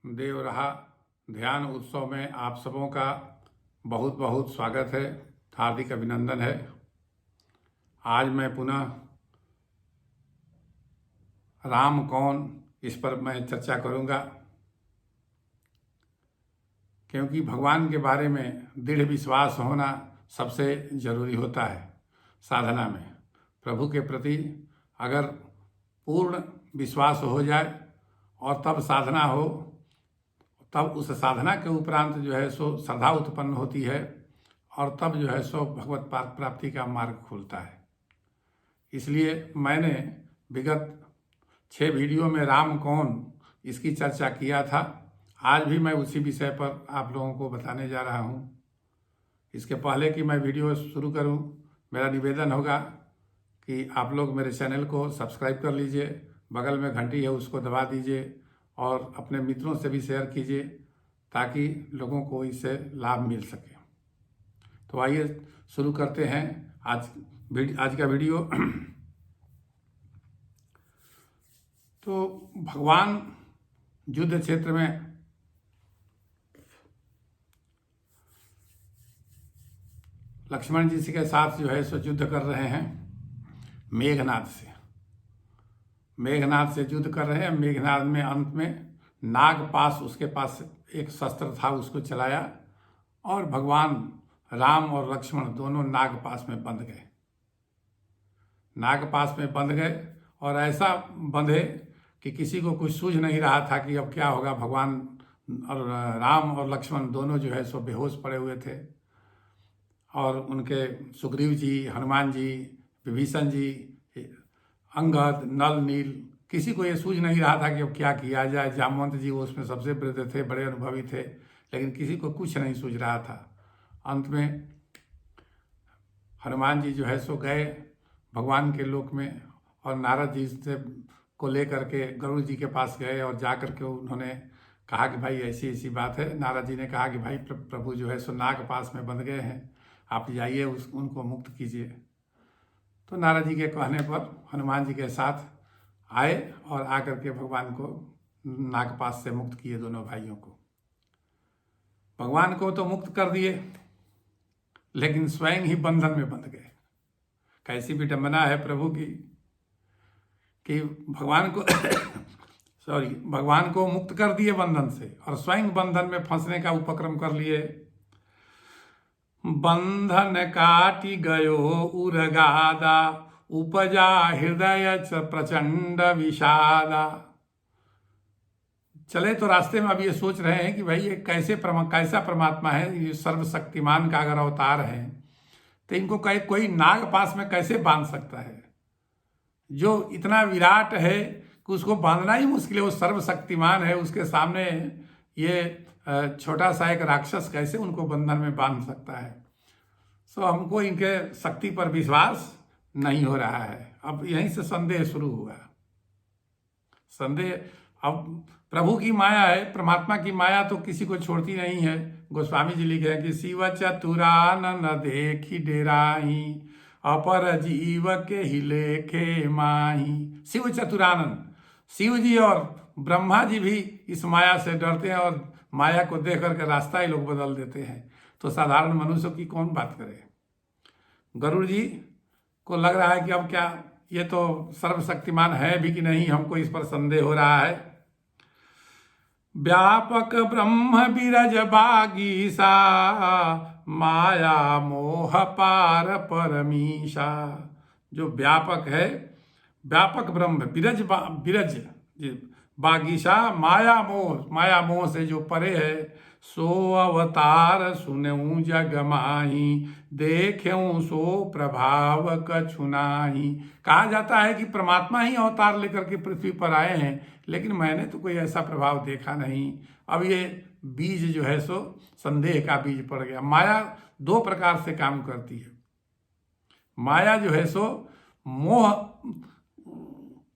देवरहा ध्यान उत्सव में आप सबों का बहुत बहुत स्वागत है, हार्दिक अभिनंदन है। आज मैं पुनः राम कौन इस पर मैं चर्चा करूंगा, क्योंकि भगवान के बारे में दृढ़ विश्वास होना सबसे ज़रूरी होता है। साधना में प्रभु के प्रति अगर पूर्ण विश्वास हो जाए और तब साधना हो, तब उस साधना के उपरांत जो है सो श्रद्धा उत्पन्न होती है और तब जो है सो भगवत प्राप्ति का मार्ग खुलता है। इसलिए मैंने विगत 6 वीडियो में राम कौन इसकी चर्चा किया था। आज भी मैं उसी विषय पर आप लोगों को बताने जा रहा हूँ। इसके पहले कि मैं वीडियो शुरू करूँ, मेरा निवेदन होगा कि आप लोग मेरे चैनल को सब्सक्राइब कर लीजिए, बगल में घंटी है उसको दबा दीजिए और अपने मित्रों से भी शेयर कीजिए ताकि लोगों को इससे लाभ मिल सके। तो आइए शुरू करते हैं आज का वीडियो। तो भगवान युद्ध क्षेत्र में लक्ष्मण जी के साथ जो है सो युद्ध कर रहे हैं मेघनाद से। मेघनाद से युद्ध कर रहे हैं। मेघनाद में अंत में नागपाश, उसके पास एक शस्त्र था, उसको चलाया और भगवान राम और लक्ष्मण दोनों नागपाश में बंध गए। नागपाश में बंध गए और ऐसा बंधे कि किसी को कुछ सूझ नहीं रहा था कि अब क्या होगा। भगवान और राम और लक्ष्मण दोनों जो है सो बेहोश पड़े हुए थे और उनके सुग्रीव जी, हनुमान जी, विभीषण जी, अंगद, नल, नील, किसी को ये सूझ नहीं रहा था कि अब क्या किया जाए। जामवंत जी वो उसमें सबसे वृद्ध थे, बड़े अनुभवी थे, लेकिन किसी को कुछ नहीं सूझ रहा था। अंत में हनुमान जी जो है सो गए भगवान के लोक में और नारद जी से को लेकर के गरुड़ जी के पास गए और जा कर के उन्होंने कहा कि भाई ऐसी ऐसी बात है। नारद जी ने कहा कि भाई प्रभु जो है सो नागपाश में बंध गए हैं, आप जाइए उनको मुक्त कीजिए। तो नारद जी के कहने पर हनुमान जी के साथ आए और आकर के भगवान को नागपाश से मुक्त किए, दोनों भाइयों को। भगवान को तो मुक्त कर दिए, लेकिन स्वयं ही बंधन में बंध गए। कैसी विडंबना है प्रभु की कि भगवान को भगवान को मुक्त कर दिए बंधन से और स्वयं बंधन में फंसने का उपक्रम कर लिए। बंधन काटि गयो उरगादा, उपजा हृदय प्रचंड विषादा। चले तो रास्ते में अब ये सोच रहे हैं कि भाई ये कैसा परमात्मा है, ये सर्वशक्तिमान का अगर अवतार है तो इनको कोई नागपाश में कैसे बांध सकता है। जो इतना विराट है कि उसको बांधना ही मुश्किल है, वो सर्वशक्तिमान है, उसके सामने ये छोटा सा एक राक्षस कैसे उनको बंधन में बांध सकता है। सो हमको इनके शक्ति पर विश्वास नहीं हो रहा है। अब यहीं से संदेह शुरू हुआ। संदेह अब प्रभु की माया है, परमात्मा की माया तो किसी को छोड़ती नहीं है। गोस्वामी जी लिखे हैं कि शिव चतुरानन देखी डेराही, अपर जीव के ही लेखे माही। शिव चतुरानन, शिव जी और ब्रह्मा जी भी इस माया से डरते हैं और माया को देख करके रास्ता ही लोग बदल देते हैं। तो साधारण मनुष्य की कौन बात करे। गरुड़ जी को लग रहा है कि अब क्या ये तो सर्वशक्तिमान है भी कि नहीं, हमको इस पर संदेह हो रहा है। व्यापक ब्रह्म बिरज बागीसा, माया मोह पार परमीशा। जो व्यापक है, व्यापक ब्रह्म बिरज बागीशा, माया मोह से जो परे है। सो अवतार सुनऊं जग माही, देख्यूं सो प्रभाव कछु नाही। कहा जाता है कि परमात्मा ही अवतार लेकर के पृथ्वी पर आए हैं, लेकिन मैंने तो कोई ऐसा प्रभाव देखा नहीं। अब ये बीज जो है सो संदेह का बीज पड़ गया। माया 2 प्रकार से काम करती है। माया जो है सो मोह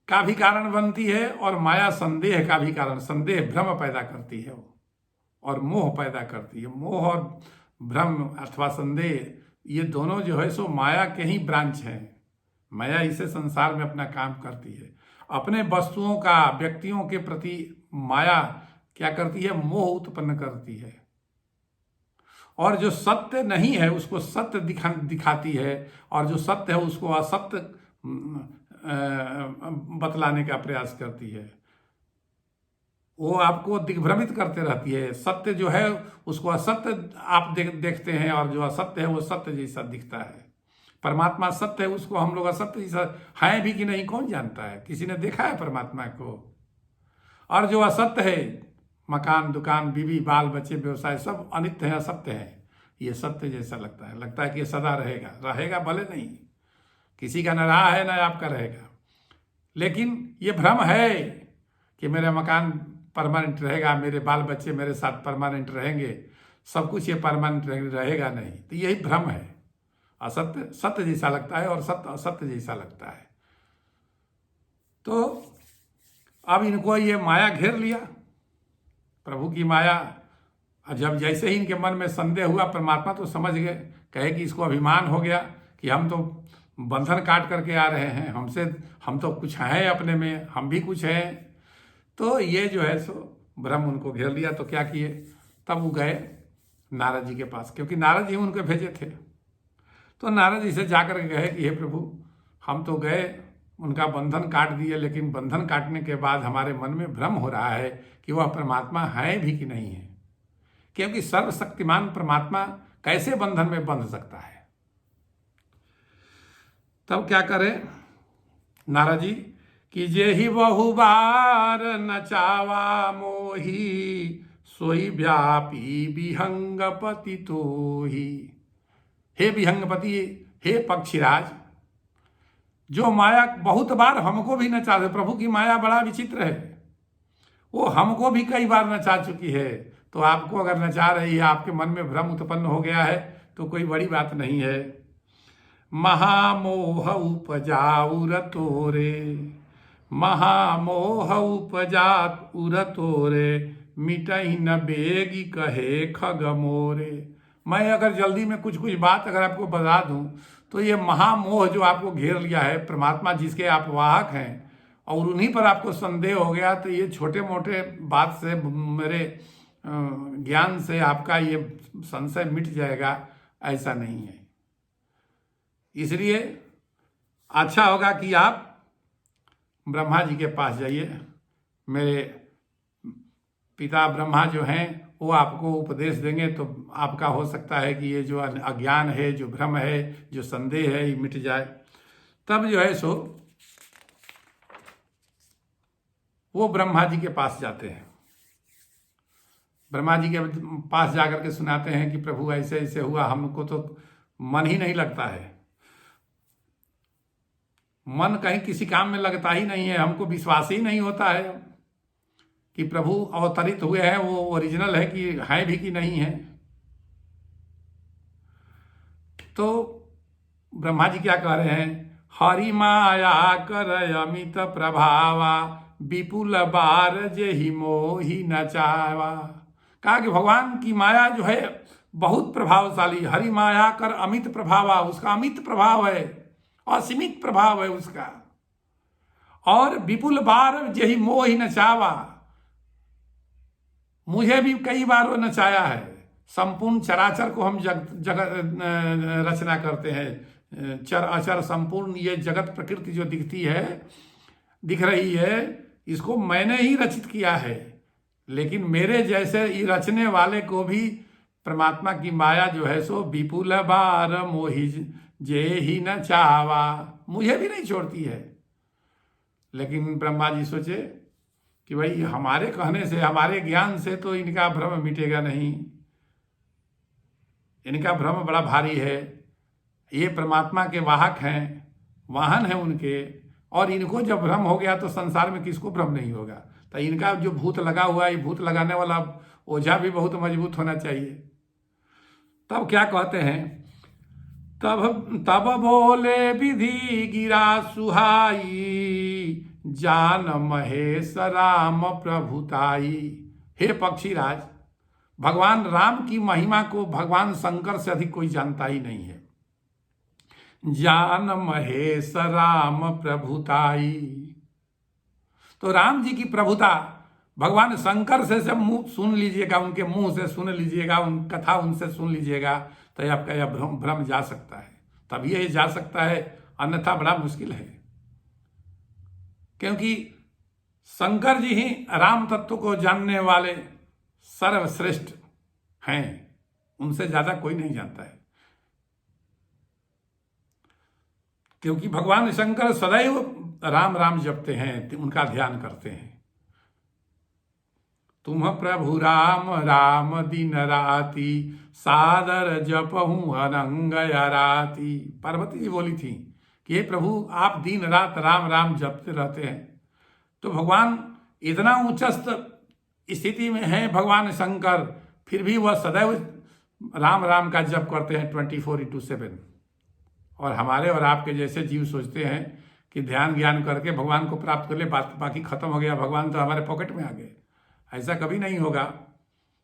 का भी कारण बनती है और माया संदेह का भी कारण, संदेह भ्रम पैदा करती है वो और मोह पैदा करती है। मोह और भ्रम अथवा संदेह ये दोनों जो है सो माया के ही ब्रांच हैं। माया इसे संसार में अपना काम करती है। अपने वस्तुओं का, व्यक्तियों के प्रति माया क्या करती है? मोह उत्पन्न करती है। और जो सत्य नहीं है उसको सत्य दिखाती है, और जो सत्य है उसको असत्य बतलाने का प्रयास करती है। वो आपको दिग्भ्रमित करते रहती है। सत्य जो है उसको असत्य आप देखते हैं, और जो असत्य है वो सत्य जैसा दिखता है। परमात्मा सत्य है, उसको हम लोग असत्य जैसा है भी कि नहीं कौन जानता है? किसी ने देखा है परमात्मा को? और जो असत्य है, मकान, दुकान, बीवी, बाल बच्चे, व्यवसाय, सब अनित्य है, असत्य है। ये सत्य जैसा लगता है कि ये सदा रहेगा भले नहीं, किसी का न रहा है न आपका रहेगा। लेकिन ये भ्रम है कि मेरा मकान परमानेंट रहेगा, मेरे बाल बच्चे मेरे साथ परमानेंट रहेंगे, सब कुछ ये परमानेंट रहेगा नहीं। तो यही भ्रम है। असत्य सत्य जैसा लगता है और सत्य असत्य जैसा लगता है। तो अब इनको ये माया घेर लिया, प्रभु की माया। जब जैसे ही इनके मन में संदेह हुआ, परमात्मा तो समझ गए, कहे कि इसको अभिमान हो गया कि हम तो बंधन काट करके आ रहे हैं, हम तो कुछ हैं अपने में, हम भी कुछ हैं। तो ये जो है सो भ्रम उनको घेर लिया। तो क्या किए? तब वो गए नारद जी के पास, क्योंकि नारद जी उनको भेजे थे। तो नारद जी से जाकर के कहे कि हे प्रभु, हम तो गए, उनका बंधन काट दिए, लेकिन बंधन काटने के बाद हमारे मन में भ्रम हो रहा है कि वह परमात्मा है भी कि नहीं है। क्योंकि सर्वशक्तिमान परमात्मा कैसे बंधन में बंध सकता है? तब क्या करे नारद जी कि जे ही बहु बार नचावा मोही, सोई व्यापी विहंगपति तो ही। हे विहंगपति, हे पक्षीराज, जो माया बहुत बार हमको भी नचा दे। प्रभु की माया बड़ा विचित्र है, वो हमको भी कई बार नचा चुकी है। तो आपको अगर नचा रही है, आपके मन में भ्रम उत्पन्न हो गया है, तो कोई बड़ी बात नहीं है। महामोह उपजा उर तोरे, महामोह उपजा उर तोरे, मिटई न बेगी कहे खग मोरे। मैं अगर जल्दी में कुछ बात अगर आपको बता दूं, तो ये महामोह जो आपको घेर लिया है, परमात्मा जिसके आप वाहक हैं, और उन्हीं पर आपको संदेह हो गया, तो ये छोटे मोटे बात से, मेरे ज्ञान से आपका ये संशय मिट जाएगा, ऐसा नहीं है। इसलिए अच्छा होगा कि आप ब्रह्मा जी के पास जाइए। मेरे पिता ब्रह्मा जो हैं वो आपको उपदेश देंगे, तो आपका हो सकता है कि ये जो अज्ञान है, जो भ्रम है, जो संदेह है, ये मिट जाए। तब जो है सो वो ब्रह्मा जी के पास जाते हैं। ब्रह्मा जी के पास जाकर के सुनाते हैं कि प्रभु ऐसे ऐसे हुआ, हमको तो मन ही नहीं लगता है, मन कहीं किसी काम में लगता ही नहीं है, हमको विश्वास ही नहीं होता है कि प्रभु अवतरित हुए हैं, वो ओरिजिनल है कि है भी कि नहीं है। तो ब्रह्मा जी क्या कह रहे हैं? हरि माया कर अमित प्रभावा, विपुल बार जे ही मोहि नचावा। कहा कि भगवान की माया जो है बहुत प्रभावशाली। हरि माया कर अमित प्रभावा, उसका अमित प्रभाव है, असीमित प्रभाव है उसका। और विपुल बार जे ही मोहि नचावा, मुझे भी कई बार वो नचाया है। संपूर्ण चराचर को हम जगत रचना करते हैं, चर अचर संपूर्ण ये जगत प्रकृति जो दिख रही है, इसको मैंने ही रचित किया है। लेकिन मेरे जैसे रचने वाले को भी परमात्मा की माया जो है सो विपुल बार मोहि जे ही न चावा, मुझे भी नहीं छोड़ती है। लेकिन ब्रह्मा जी सोचे कि भाई हमारे कहने से, हमारे ज्ञान से तो इनका भ्रम मिटेगा नहीं, इनका भ्रम बड़ा भारी है। ये परमात्मा के वाहक हैं, वाहन हैं उनके, और इनको जब भ्रम हो गया तो संसार में किसको भ्रम नहीं होगा। तो इनका जो भूत लगा हुआ है, ये भूत लगाने वाला ओझा भी बहुत मजबूत होना चाहिए। तब क्या कहते हैं? तब बोले विधि गिरा सुहाई, जान महेश राम प्रभुताई। हे पक्षीराज, भगवान राम की महिमा को भगवान शंकर से अधिक कोई जानता ही नहीं है। जान महेश राम प्रभुताई, तो राम जी की प्रभुता भगवान शंकर से सब मुंह सुन लीजिएगा, उनके मुंह से सुन लीजिएगा, उन कथा उनसे सुन लीजिएगा, तो आपका यह भ्रम जा सकता है, तभी ये जा सकता है, अन्यथा बड़ा मुश्किल है। क्योंकि शंकर जी ही राम तत्व को जानने वाले सर्वश्रेष्ठ हैं, उनसे ज्यादा कोई नहीं जानता है। क्योंकि भगवान शंकर सदैव राम राम जपते हैं, उनका ध्यान करते हैं। तुम प्रभु राम राम दिन राति, सादर जपहूं अनंग राति। पार्वती जी बोली थी कि हे प्रभु आप दिन रात राम राम जपते रहते हैं। तो भगवान इतना उच्चस्थ स्थिति में है भगवान शंकर, फिर भी वह सदैव राम राम का जप करते हैं 24/7। और हमारे और आपके जैसे जीव सोचते हैं कि ध्यान ज्ञान करके भगवान को प्राप्त कर ले, बाकी खत्म हो गया, भगवान तो हमारे पॉकेट में आ गए। ऐसा कभी नहीं होगा,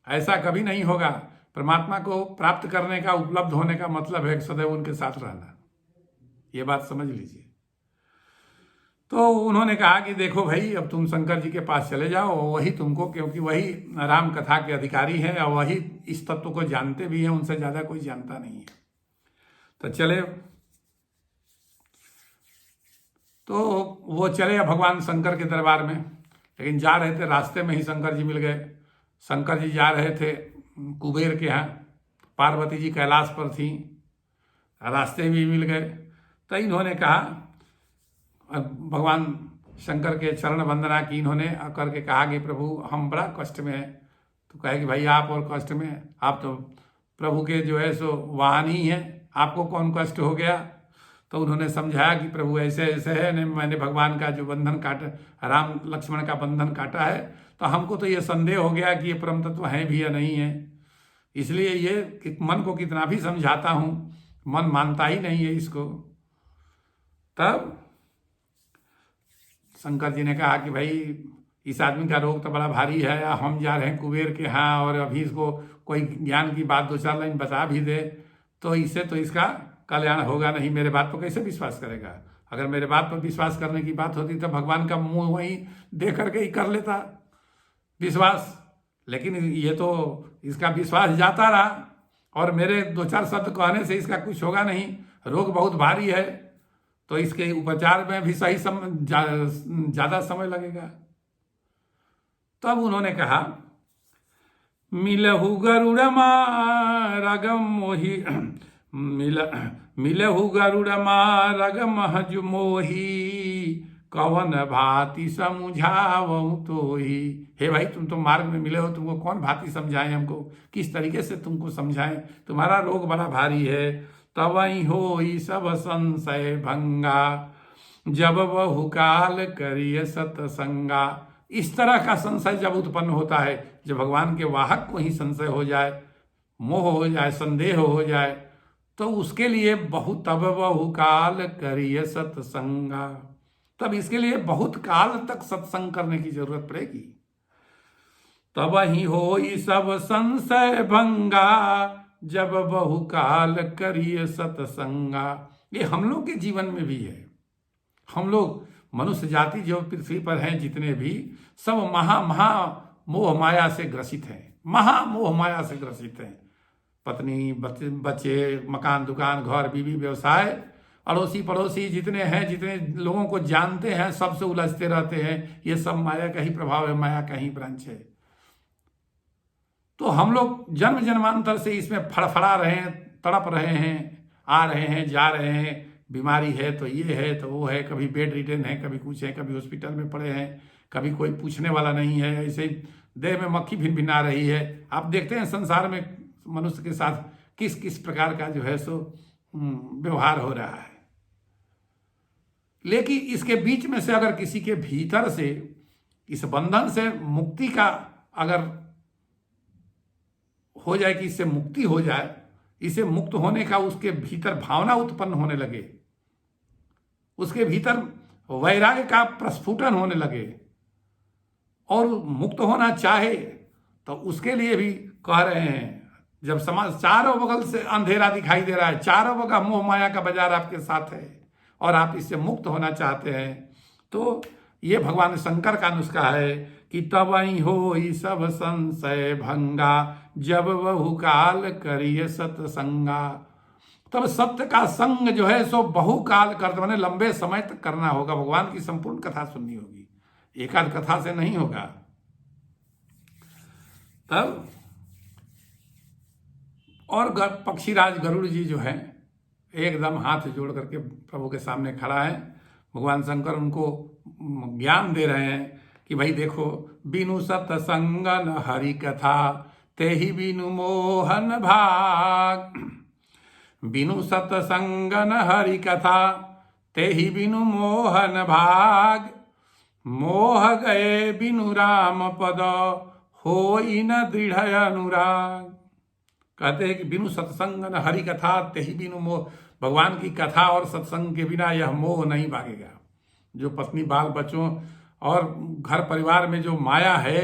ऐसा कभी नहीं होगा। परमात्मा को प्राप्त करने का, उपलब्ध होने का मतलब है सदैव उनके साथ रहना। ये बात समझ लीजिए। तो उन्होंने कहा कि देखो भाई, अब तुम शंकर जी के पास चले जाओ, वही तुमको, क्योंकि वही राम कथा के अधिकारी हैं और वही इस तत्व को जानते भी हैं, उनसे ज्यादा कोई जानता नहीं है। तो चले, तो वो चले भगवान शंकर के दरबार में। लेकिन जा रहे थे, रास्ते में ही शंकर जी मिल गए। शंकर जी जा रहे थे कुबेर के यहाँ, पार्वती जी कैलाश पर थी, रास्ते में मिल गए। तो इन्होंने कहा, भगवान शंकर के चरण वंदना की इन्होंने, करके कहा कि प्रभु हम बड़ा कष्ट में हैं। तो कहे कि भाई आप और कष्ट में, आप तो प्रभु के जो है सो वाहन ही हैं, आपको कौन कष्ट हो गया। तो उन्होंने समझाया कि प्रभु ऐसे ऐसे है, मैंने भगवान का जो बंधन काटा, राम लक्ष्मण का बंधन काटा है, तो हमको तो ये संदेह हो गया कि ये परम तत्व है भी या नहीं है। इसलिए ये कि मन को कितना भी समझाता हूँ, मन मानता ही नहीं है इसको। तब शंकर जी ने कहा कि भाई इस आदमी का रोग तो बड़ा भारी है, हम जा रहे हैं कुबेर के यहाँ, और अभी इसको कोई ज्ञान की बात 2-4 लाइन बता भी दे तो इससे तो इसका कल्याण होगा नहीं। मेरे बात पर कैसे विश्वास करेगा? अगर मेरे बात पर विश्वास करने की बात होती तो भगवान का मुंह वहीं देख करके ही कर लेता विश्वास। लेकिन ये तो इसका विश्वास जाता रहा, और मेरे 2-4 शब्द कहने से इसका कुछ होगा नहीं, रोग बहुत भारी है, तो इसके उपचार में भी सही ज्यादा समय लगेगा। तब उन्होंने कहा, मिलहु गरुड़ मारगम मोहि, मिलहु गरुड़ मारगम हज मोही, कवन भांति समझावहु तोही। हे भाई, तुम तो मार्ग में मिले हो, तुमको कौन भांति समझाएं, हमको किस तरीके से तुमको समझाएं, तुम्हारा रोग बड़ा भारी है। तवई होई सब संशय भंगा, जब बहुकाल करिय सतसंगा। इस तरह का संशय जब उत्पन्न होता है, जब भगवान के वाहक को ही संशय हो जाए, मोह हो जाए, संदेह हो जाए, तो उसके लिए बहुत, तब बहुकाल करिय सतसंगा, तब इसके लिए बहुत काल तक सत्संग करने की जरूरत पड़ेगी। तब ही होई सब संशय भंगा, जब बहुकाल करिए सतसंगा। ये हम लोग के जीवन में भी है। हम लोग मनुष्य जाति जो पृथ्वी पर हैं, जितने भी, सब महा मोह माया से ग्रसित हैं, महा मोह माया से ग्रसित हैं। पत्नी, बच्चे, मकान, दुकान, घर, बीवी, व्यवसाय, अड़ोसी पड़ोसी जितने हैं, जितने लोगों को जानते हैं, सबसे उलझते रहते हैं। ये सब माया का ही प्रभाव है, माया का ही ब्रांच है। तो हम लोग जन्म जन्मांतर से इसमें फड़फड़ा रहे हैं, तड़प रहे हैं, आ रहे हैं, जा रहे हैं। बीमारी है तो ये है तो वो है, कभी बेड रिटर्न है, कभी कुछ है, कभी हॉस्पिटल में पड़े हैं, कभी कोई पूछने वाला नहीं है। ऐसे ही देह में मक्खी भिन-भिना रही है। आप देखते हैं संसार में मनुष्य के साथ किस किस प्रकार का जो है सो व्यवहार हो रहा है। लेकिन इसके बीच में से अगर किसी के भीतर से इस बंधन से मुक्ति का अगर हो जाए, कि इससे मुक्ति हो जाए, इसे मुक्त होने का उसके भीतर भावना उत्पन्न होने लगे, उसके भीतर वैराग्य का प्रस्फुटन होने लगे और मुक्त होना चाहे, तो उसके लिए भी कह रहे हैं, जब समाज चारों बगल से अंधेरा दिखाई दे रहा है, चारों बगल मोह माया का बाजार आपके साथ है और आप इससे मुक्त होना चाहते हैं, तो ये भगवान शंकर का नुस्खा है कि तबई होई सब संशय भंगा, जब बहुकाल करिय सत्संगा। तब सत्य का संग जो है सो बहुकाल करते, माने लंबे समय तक करना होगा। भगवान की संपूर्ण कथा सुननी होगी, एकाध कथा से नहीं होगा। तब और पक्षीराज गरुड़ जी जो है एकदम हाथ जोड़ करके प्रभु के सामने खड़ा है। भगवान शंकर उनको ज्ञान दे रहे हैं कि भाई देखो, बिनु सत्संगन हरि कथा, तेहि बिनु मोहन भाग। बिनु सत्संगन हरि कथा, तेहि बिनु मोहन भाग। मोह गए बिनु राम पद, होई न दृढ़ अनुराग। कहते हैं कि बिनु सत्संग न हरि कथा, तेहि बिनु मोह। भगवान की कथा और सत्संग के बिना यह मोह नहीं भागेगा। जो पत्नी बाल बच्चों और घर परिवार में जो माया है,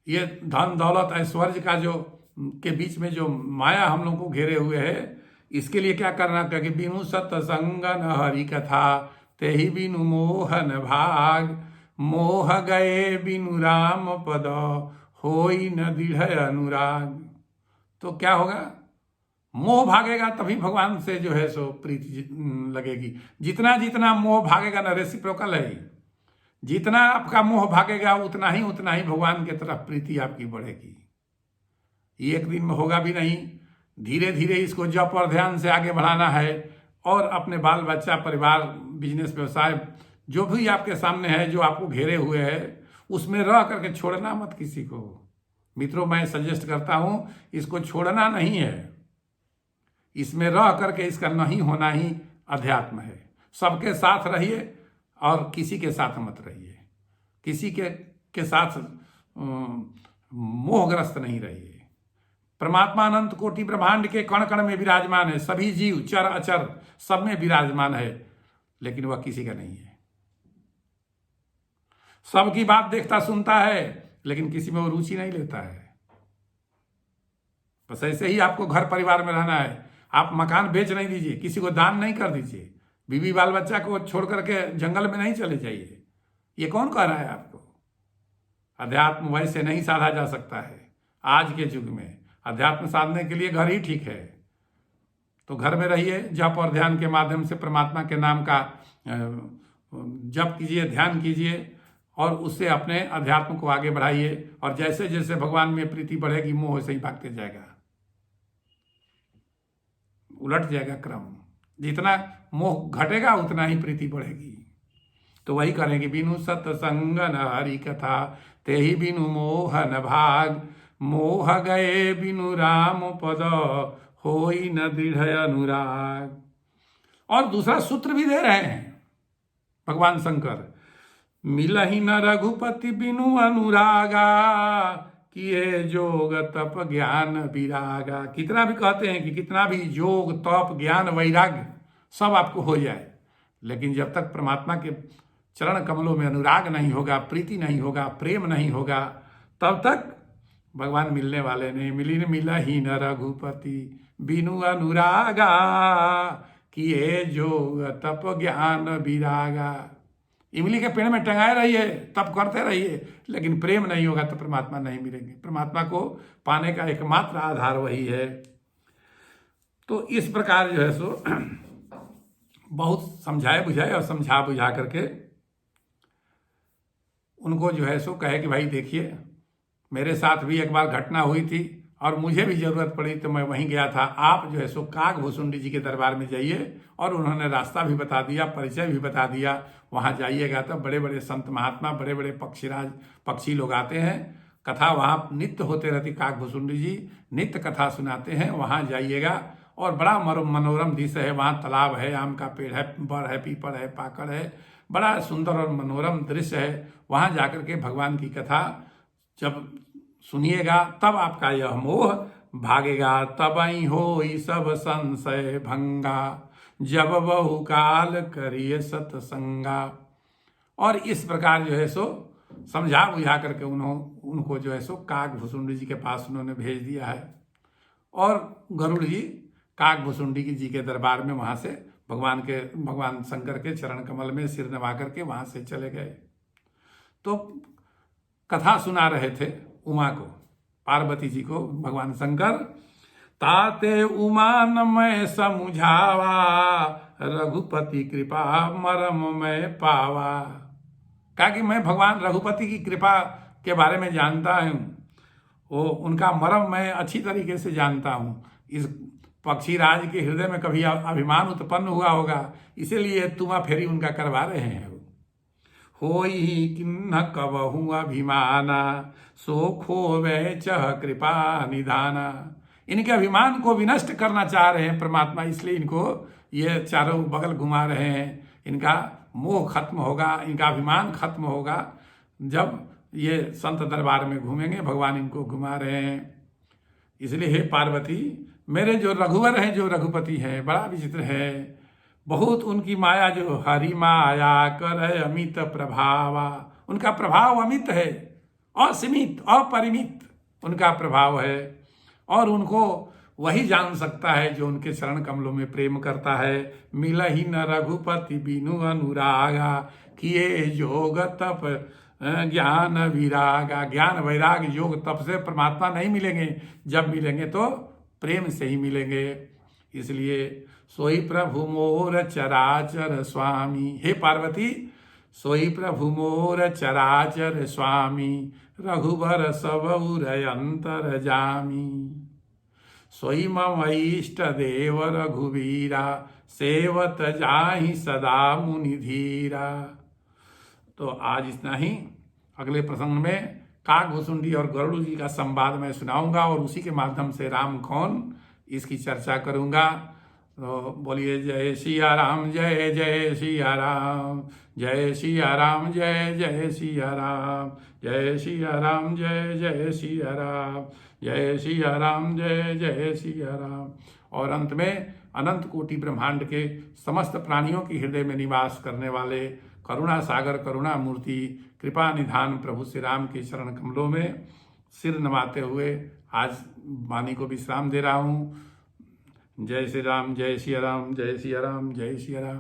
ये धन दौलत ऐश्वर्य का जो के बीच में जो माया हम लोग को घेरे हुए है, इसके लिए क्या करना, क्योंकि बिनु सत्संग न हरि कथा, तेहि बिनु मोहन भाग। मोह गए बिनु राम पद, होई न दृढ़ अनुराग। तो क्या होगा, मोह भागेगा तभी भगवान से जो है सो प्रीति लगेगी। जितना जितना मोह भागेगा ना, रेसिप्रोकल है, जितना आपका मोह भागेगा उतना ही भगवान की तरफ प्रीति आपकी बढ़ेगी। एक दिन में होगा भी नहीं, धीरे धीरे इसको जप और ध्यान से आगे बढ़ाना है। और अपने बाल बच्चा, परिवार, बिजनेस, व्यवसाय जो भी आपके सामने है, जो आपको घेरे हुए है, उसमें रह करके छोड़ना मत किसी को। मित्रों, मैं सजेस्ट करता हूं, इसको छोड़ना नहीं है, इसमें रह करके इसका नहीं होना ही अध्यात्म है। सबके साथ रहिए और किसी के साथ मत रहिए, किसी के साथ मोहग्रस्त नहीं रहिए। परमात्मा अनंत कोटि ब्रह्मांड के कण कण में विराजमान है, सभी जीव चर अचर सब में विराजमान है, लेकिन वह किसी का नहीं है। सबकी बात देखता सुनता है, लेकिन किसी में वो रुचि नहीं लेता है। बस ऐसे ही आपको घर परिवार में रहना है। आप मकान बेच नहीं दीजिए, किसी को दान नहीं कर दीजिए, बीवी बाल बच्चा को छोड़ करके जंगल में नहीं चले जाइए। ये कौन कह रहा है आपको? अध्यात्म वैसे नहीं साधा जा सकता है। आज के युग में अध्यात्म साधने के लिए घर ही ठीक है। तो घर में रहिए, जप और ध्यान के माध्यम से परमात्मा के नाम का जप कीजिए, ध्यान कीजिए और उससे अपने अध्यात्म को आगे बढ़ाइए। और जैसे जैसे भगवान में प्रीति बढ़ेगी, मोह से ही भागते जाएगा, उलट जाएगा क्रम। जितना मोह घटेगा उतना ही प्रीति बढ़ेगी। तो वही करेंगे, बिनु सत्संग न हरि कथा, तेहि बिनु मोहन भाग। मोह गए बिनु राम पद, होई न दृढ़ अनुराग। और दूसरा सूत्र भी दे रहे हैं भगवान शंकर, मिलहि न रघुपति बिनु अनुरागा, किए जोग तप ज्ञान विरागा। कितना भी कहते हैं कि कितना भी योग तप ज्ञान वैराग्य सब आपको हो जाए, लेकिन जब तक परमात्मा के चरण कमलों में अनुराग नहीं होगा, प्रीति नहीं होगा, प्रेम नहीं होगा, तब तक भगवान मिलने वाले नहीं। मिलहि न रघुपति बिनु अनुरागा, किए जोग तप ज्ञान विरागा। इमली के पेड़ में टंगाए रहिए, तप करते रहिए, लेकिन प्रेम नहीं होगा तो परमात्मा नहीं मिलेंगे। परमात्मा को पाने का एकमात्र आधार वही है। तो इस प्रकार जो है सो बहुत समझाए बुझाए और समझा बुझा करके उनको जो है सो कहे कि भाई देखिए, मेरे साथ भी एक बार घटना हुई थी और मुझे भी जरूरत पड़ी तो मैं वहीं गया था। आप जो है सो काकभूषुंडी जी के दरबार में जाइए। और उन्होंने रास्ता भी बता दिया, परिचय भी बता दिया। वहाँ जाइएगा तो बड़े बड़े संत महात्मा, बड़े बड़े पक्षी लोग आते हैं। कथा वहाँ नित्य होते रहती। काकभूषुंडी जी नित्य कथा सुनाते हैं, वहाँ जाइएगा। और बड़ा मनोरम दृश्य है, वहाँ तालाब है, आम का पेड़ है, बड़ है, पीपल है, पाकड़ है, बड़ा सुंदर और मनोरम दृश्य है। वहाँ जाकर के भगवान की कथा जब सुनिएगा तब आपका यह मोह भागेगा। तबई होई सब संशय भंगा, जब बहुकाल करिए सत्संगा। और इस प्रकार जो है सो समझा बुझा करके उनको जो है सो काकभूषुंडी जी के पास उन्होंने भेज दिया है। और गरुड़ जी काकभूषुंडी जी के दरबार में वहाँ से भगवान शंकर के चरण कमल में सिर नवा करके वहाँ से चले गए। तो कथा सुना रहे थे उमा को, पार्वती जी को भगवान शंकर। ताते उमा न मैं समुझावा, रघुपति कृपा मरम मैं पावा। कहा कि मैं भगवान रघुपति की कृपा के बारे में जानता हूँ, वो उनका मर्म मैं अच्छी तरीके से जानता हूँ। इस पक्षीराज के हृदय में कभी अभिमान उत्पन्न हुआ होगा, इसीलिए तुमा फेरी उनका करवा रहे हैं। होई किन्न कबहू अभिमाना, सो खोवे चह कृपा निधाना। इनके अभिमान को विनष्ट करना चाह रहे हैं परमात्मा, इसलिए इनको ये चारों बगल घुमा रहे हैं। इनका मोह खत्म होगा, इनका अभिमान खत्म होगा जब ये संत दरबार में घूमेंगे। भगवान इनको घुमा रहे हैं। इसलिए हे पार्वती, मेरे जो रघुवर हैं, जो रघुपति हैं, बड़ा विचित्र है। बहुत उनकी माया जो हरि माया कर अमित प्रभावा। उनका प्रभाव अमित है, असीमित अपरिमित उनका प्रभाव है। और उनको वही जान सकता है जो उनके चरण कमलों में प्रेम करता है। मिलहि न रघुपति बिनु अनुरागा, किए जोग तप ज्ञान विरागा। ज्ञान वैराग योग तप से परमात्मा नहीं मिलेंगे, जब मिलेंगे तो प्रेम से ही मिलेंगे। इसलिए सोई प्रभु मोर चराचर स्वामी। हे पार्वती, सोई प्रभु मोर चराचर स्वामी, रघुबर सबउर अंतर जामी। सोई मम इष्ट देव रघुवीरा, सेवत जाहि सदा मुनि धीरा। तो आज इतना ही। अगले प्रसंग में काकभुसुंडी और गरुड़ जी का संवाद मैं सुनाऊंगा और उसी के माध्यम से राम कौन इसकी चर्चा करूंगा। तो बोलिए जय सिया राम, जय जय सिया राम, जय सिया राम, जय जय सिया राम, जय सिया राम, जय जय सिया राम, जय सिया राम, जय जय सिया राम। और अंत में अनंत कोटि ब्रह्मांड के समस्त प्राणियों के हृदय में निवास करने वाले करुणा सागर, करुणा मूर्ति, कृपा निधान प्रभु श्री राम के चरण कमलों में सिर नवाते हुए आज वाणी को विश्राम दे रहा हूँ। जय श्री राम, जय सिया राम, जय सिया राम, जय सिया राम।